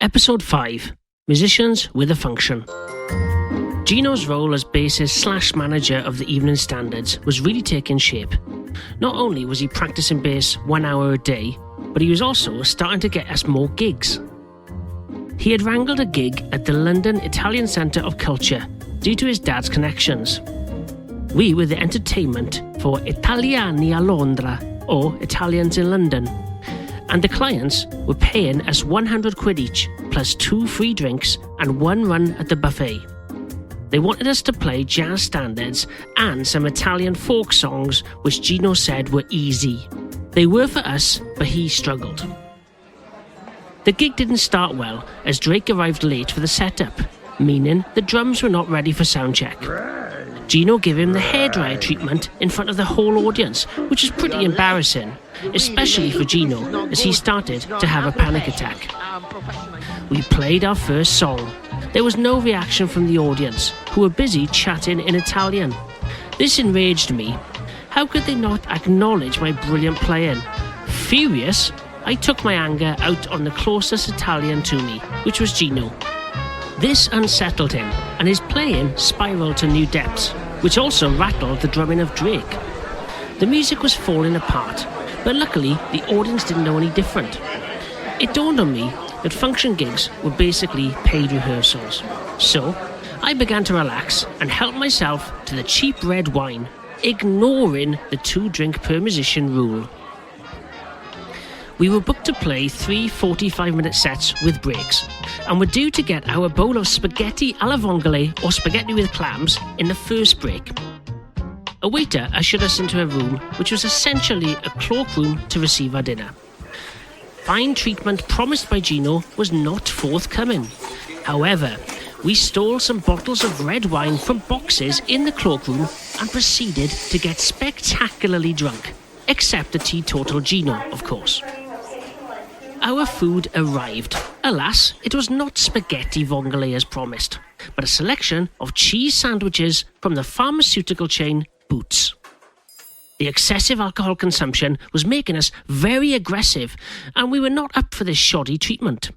Episode 5, Musicians with a Function. Gino's role as bassist/manager of the Evening Standards was really taking shape. Not only was he practicing bass 1 hour a day, but he was also starting to get us more gigs. He had wrangled a gig at the London Italian Centre of Culture due to his dad's connections. We were the entertainment for Italiani a Londra, or Italians in London, and the clients were paying us 100 quid each, plus 2 free drinks and 1 run at the buffet. They wanted us to play jazz standards and some Italian folk songs which Gino said were easy. They were for us, but he struggled. The gig didn't start well as Drake arrived late for the setup, meaning the drums were not ready for soundcheck. Gino gave him the hairdryer treatment in front of the whole audience, which was pretty embarrassing, especially for Gino as he started to have a panic attack. We played our first song. There was no reaction from the audience, who were busy chatting in Italian. This enraged me. How could they not acknowledge my brilliant playing? Furious, I took my anger out on the closest Italian to me, which was Gino. This unsettled him, and his playing spiraled to new depths, which also rattled the drumming of Drake. The music was falling apart, but luckily the audience didn't know any different. It dawned on me that function gigs were basically paid rehearsals. So I began to relax and help myself to the cheap red wine, ignoring the 2 drink per musician rule. We were booked to play 3 45-minute sets with breaks, and were due to get our bowl of spaghetti alla vongole, or spaghetti with clams, in the first break. A waiter ushered us into a room which was essentially a cloakroom to receive our dinner. Fine treatment promised by Gino was not forthcoming. However, we stole some bottles of red wine from boxes in the cloakroom and proceeded to get spectacularly drunk, except the teetotal Gino, of course. Our food arrived. Alas, it was not spaghetti vongole as promised, but a selection of cheese sandwiches from the pharmaceutical chain Boots. The excessive alcohol consumption was making us very aggressive, and we were not up for this shoddy treatment.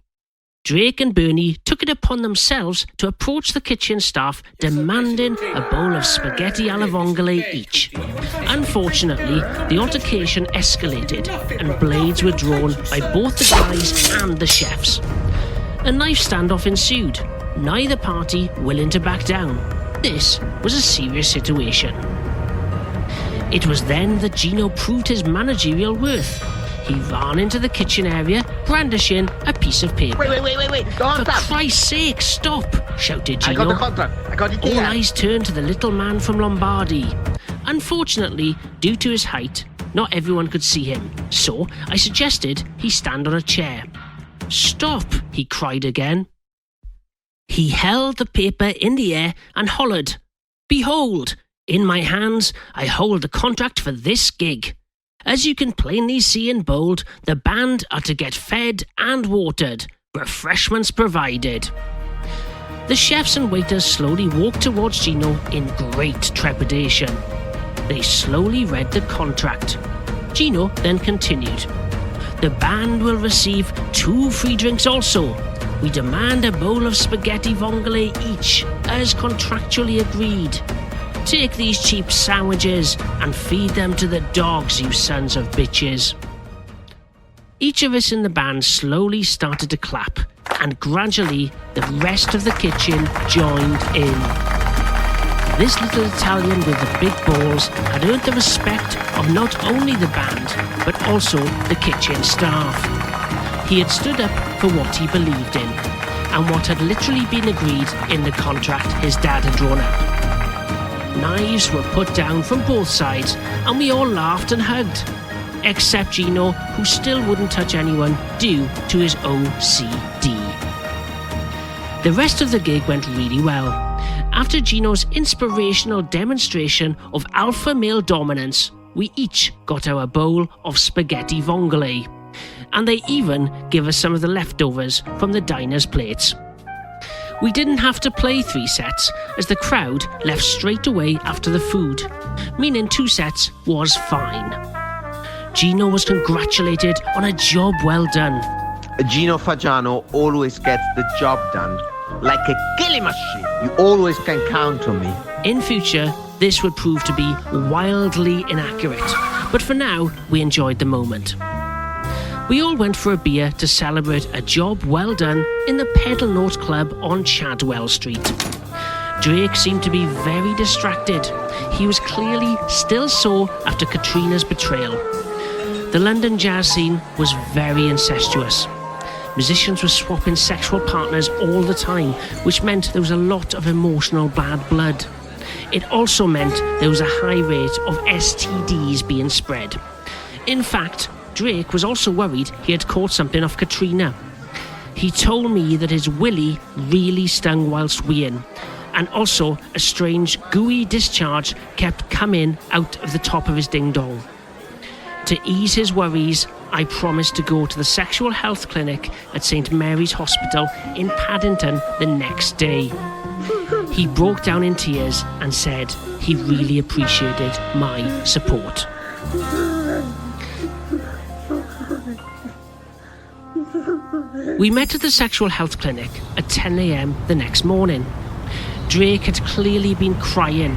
Drake and Bernie took it upon themselves to approach the kitchen staff demanding a bowl of spaghetti alla vongole each. Unfortunately, the altercation escalated and blades were drawn by both the guys and the chefs. A knife standoff ensued, neither party willing to back down. This was a serious situation. It was then that Gino proved his managerial worth. He ran into the kitchen area, brandishing a piece of paper. Wait. Don't For stop. Christ's sake, stop, shouted Gino. I got the contract. I got it All here. eyes turned to the little man from Lombardy. Unfortunately, due to his height, not everyone could see him, so I suggested he stand on a chair. Stop, he cried again. He held the paper in the air and hollered, "Behold, in my hands I hold the contract for this gig. As you can plainly see in bold, the band are to get fed and watered, refreshments provided." The chefs and waiters slowly walked towards Gino in great trepidation. They slowly read the contract. Gino then continued. "The band will receive 2 free drinks also. We demand a bowl of spaghetti vongole each, as contractually agreed. Take these cheap sandwiches and feed them to the dogs, you sons of bitches." Each of us in the band slowly started to clap, and gradually the rest of the kitchen joined in. This little Italian with the big balls had earned the respect of not only the band, but also the kitchen staff. He had stood up for what he believed in, and what had literally been agreed in the contract his dad had drawn up. Knives were put down from both sides, and we all laughed and hugged. Except Gino, who still wouldn't touch anyone due to his OCD. The rest of the gig went really well. After Gino's inspirational demonstration of alpha male dominance, we each got our bowl of spaghetti vongole, and they even gave us some of the leftovers from the diner's plates. We didn't have to play 3 sets, as the crowd left straight away after the food, meaning 2 sets was fine. Gino was congratulated on a job well done. Gino Fagiano always gets the job done. Like a killing machine. You always can count on me. In future, this would prove to be wildly inaccurate, but for now, we enjoyed the moment. We all went for a beer to celebrate a job well done in the Pedal Note Club on Chadwell Street. Drake seemed to be very distracted. He was clearly still sore after Katrina's betrayal. The London jazz scene was very incestuous. Musicians were swapping sexual partners all the time, which meant there was a lot of emotional bad blood. It also meant there was a high rate of STDs being spread. In fact, Drake was also worried he had caught something off Katrina. He told me that his willy really stung whilst weeing, and also a strange gooey discharge kept coming out of the top of his ding-dong. To ease his worries, I promised to go to the sexual health clinic at St Mary's Hospital in Paddington the next day. He broke down in tears and said he really appreciated my support. We met at the sexual health clinic at 10 a.m. the next morning. Drake had clearly been crying.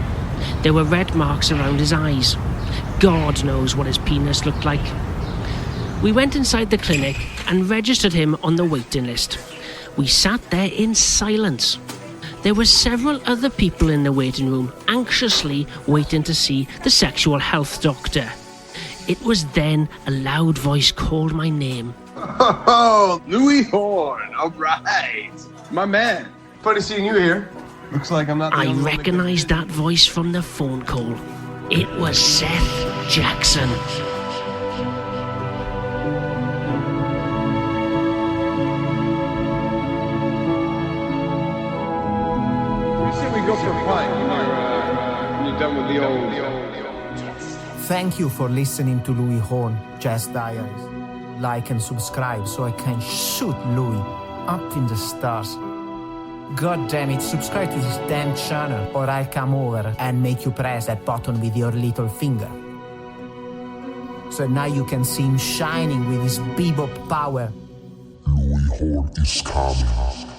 There were red marks around his eyes. God knows what his penis looked like. We went inside the clinic and registered him on the waiting list. We sat there in silence. There were several other people in the waiting room anxiously waiting to see the sexual health doctor. It was then a loud voice called my name. Oh, Llewyn Corn, all right. My man. Funny seeing you here. Looks like I'm not the I only one that recognised that voice from the phone call. It was Seth Jackson. We say we go for a pint when you're done with the old. Thank you for listening to Llewyn Corn, Jazz Diaries. Like and subscribe so I can shoot Louis up in the stars. God damn it, subscribe to this damn channel or I'll come over and make you press that button with your little finger. So now you can see him shining with his bebop power. Llewyn Corn is coming.